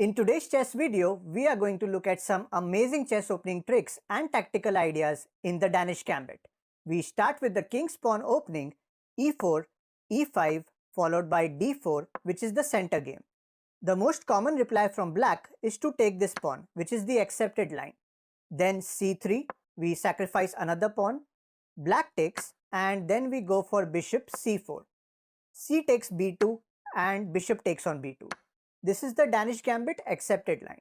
In today's chess video, we are going to look at some amazing chess opening tricks and tactical ideas in the Danish Gambit. We start with the king's pawn opening e4, e5 followed by d4, which is the center game. The most common reply from black is to take this pawn, which is the accepted line. Then c3, we sacrifice another pawn, black takes, and then we go for bishop c4. C takes b2 and bishop takes on b2. This is the Danish Gambit Accepted line.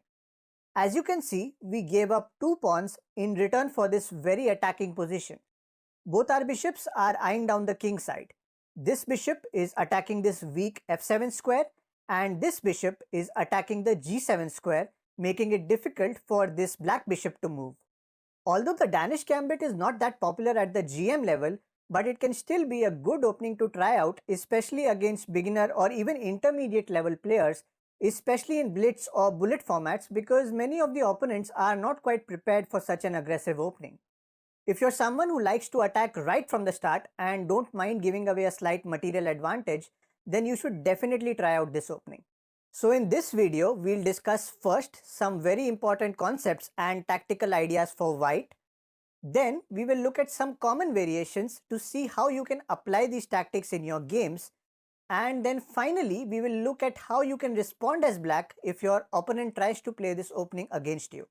As you can see, we gave up 2 pawns in return for this very attacking position. Both our bishops are eyeing down the king side. This bishop is attacking this weak f7 square and this bishop is attacking the g7 square, making it difficult for this black bishop to move. Although the Danish Gambit is not that popular at the GM level, but it can still be a good opening to try out, especially against beginner or even intermediate level players, especially in Blitz or bullet formats, because many of the opponents are not quite prepared for such an aggressive opening. If you're someone who likes to attack right from the start and don't mind giving away a slight material advantage, then you should definitely try out this opening. So in this video, we'll discuss first some very important concepts and tactical ideas for white. Then we will look at some common variations to see how you can apply these tactics in your games. And then finally, we will look at how you can respond as black if your opponent tries to play this opening against you.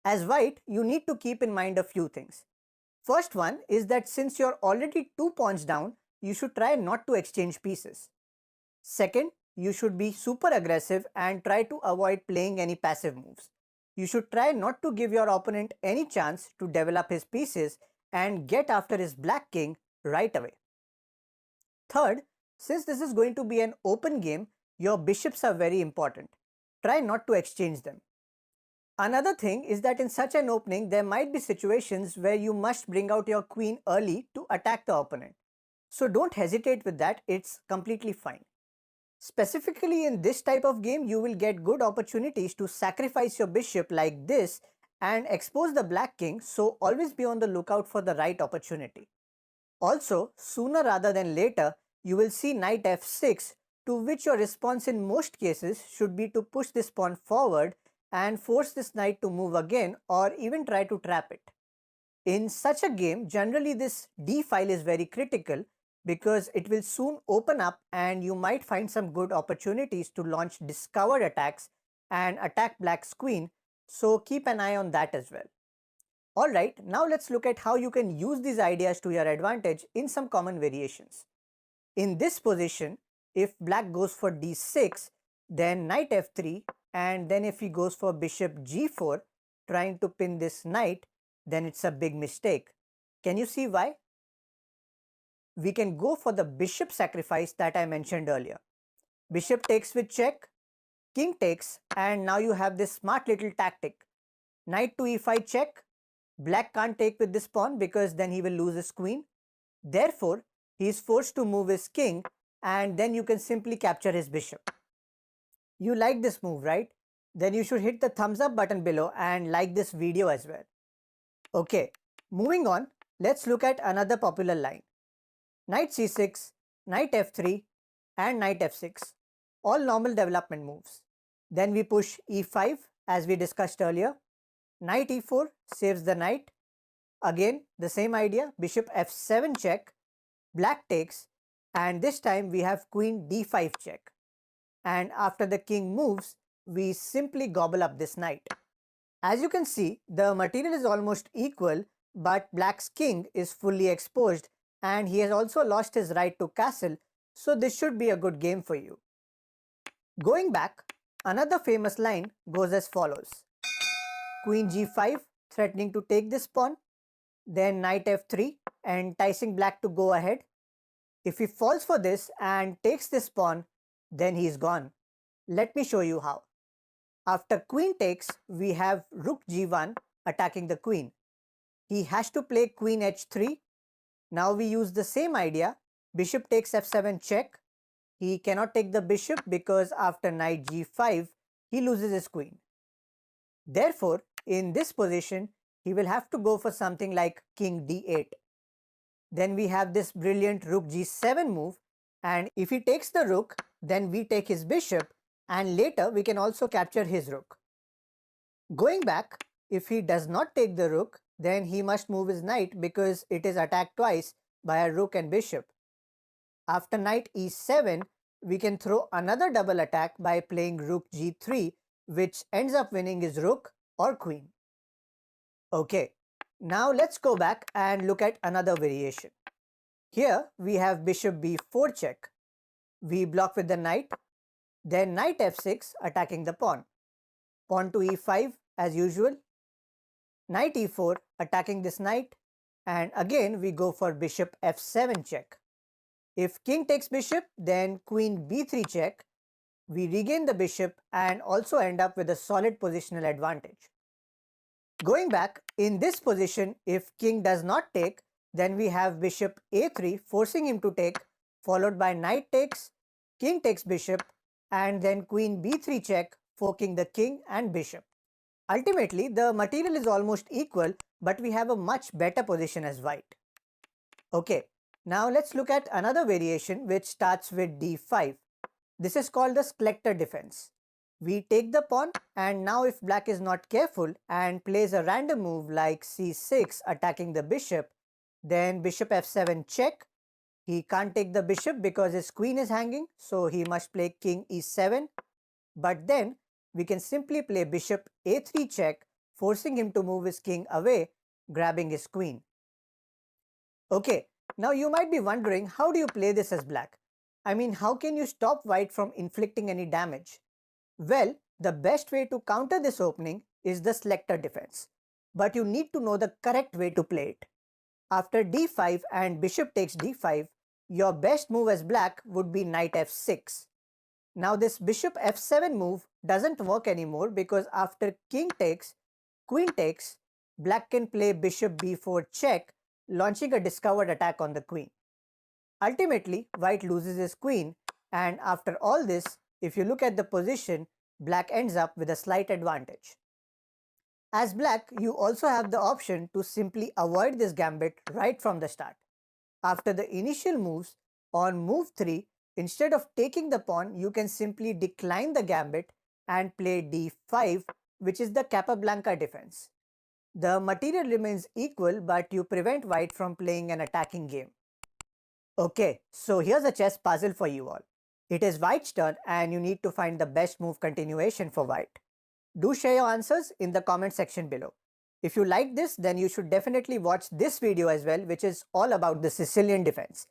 As white, you need to keep in mind a few things. First one is that since you're already 2 pawns down, you should try not to exchange pieces. Second, you should be super aggressive and try to avoid playing any passive moves. You should try not to give your opponent any chance to develop his pieces and get after his black king right away. Third, since this is going to be an open game, your bishops are very important. Try not to exchange them. Another thing is that in such an opening, there might be situations where you must bring out your queen early to attack the opponent. So don't hesitate with that, it's completely fine. Specifically in this type of game, you will get good opportunities to sacrifice your bishop like this and expose the black king, so always be on the lookout for the right opportunity. Also, sooner rather than later, you will see knight f6, to which your response in most cases should be to push this pawn forward and force this knight to move again or even try to trap it. In such a game, generally this d file is very critical because it will soon open up and you might find some good opportunities to launch discovered attacks and attack black's queen, so keep an eye on that as well. Alright, now let's look at how you can use these ideas to your advantage in some common variations. In this position, if black goes for d6, then knight f3, and then if he goes for bishop g4, trying to pin this knight, then it's a big mistake. Can you see why? We can go for the bishop sacrifice that I mentioned earlier. Bishop takes with check, king takes, and now you have this smart little tactic. Knight to e5 check, black can't take with this pawn because then he will lose his queen. Therefore, he is forced to move his king and then you can simply capture his bishop. You like this move, right? Then you should hit the thumbs up button below and like this video as well. Okay, moving on, let's look at another popular line. Knight c6, knight f3 and knight f6, all normal development moves. Then we push e5 as we discussed earlier. Knight e4 saves the knight. Again, the same idea, bishop f7 check, black takes, and this time we have queen d5 check. And after the king moves, we simply gobble up this knight. As you can see, the material is almost equal, but black's king is fully exposed and he has also lost his right to castle, so this should be a good game for you. Going back, another famous line goes as follows. Queen g5, threatening to take this pawn, then knight f3, enticing black to go ahead. If he falls for this and takes this pawn, then he is gone. Let me show you how. After queen takes, we have rook g1 attacking the queen. He has to play queen h3. Now we use the same idea. Bishop takes f7 check. He cannot take the bishop because after knight g5, he loses his queen. Therefore, in this position, he will have to go for something like king d8. Then we have this brilliant rook g7 move, and if he takes the rook, then we take his bishop and later we can also capture his rook. Going back, if he does not take the rook, then he must move his knight because it is attacked twice by a rook and bishop. After knight e7, we can throw another double attack by playing rook g3, which ends up winning his rook or queen. Okay, now let's go back and look at another variation. Here we have bishop b4 check. We block with the knight, then knight f6 attacking the pawn. Pawn to e5 as usual. Knight e4 attacking this knight, and again we go for bishop f7 check. If king takes bishop, then queen b3 check. We regain the bishop and also end up with a solid positional advantage. Going back, in this position, if king does not take, then we have bishop a3 forcing him to take, followed by knight takes, king takes bishop, and then queen b3 check, forking the king and bishop. Ultimately, the material is almost equal, but we have a much better position as white. Okay, now let's look at another variation which starts with d5. This is called the Schlechter defense. We take the pawn, and now if black is not careful and plays a random move like c6 attacking the bishop, then bishop f7 check. He can't take the bishop because his queen is hanging, so he must play king e7. But then we can simply play bishop a3 check, forcing him to move his king away, grabbing his queen. Okay, now you might be wondering, how do you play this as black? I mean, how can you stop white from inflicting any damage? Well, the best way to counter this opening is the Schlechter defense, but you need to know the correct way to play it. After d5 and bishop takes d5, your best move as black would be knight f6. Now this bishop f7 move doesn't work anymore because after king takes, queen takes, black can play bishop b4 check, launching a discovered attack on the queen. Ultimately, white loses his queen, and after all this, if you look at the position, black ends up with a slight advantage. As black, you also have the option to simply avoid this gambit right from the start. After the initial moves, on move 3, instead of taking the pawn, you can simply decline the gambit and play d5, which is the Capablanca defense. The material remains equal, but you prevent white from playing an attacking game. Okay, so here's a chess puzzle for you all. It is white's turn and you need to find the best move continuation for white. Do share your answers in the comment section below. If you like this, then you should definitely watch this video as well, which is all about the Sicilian defense.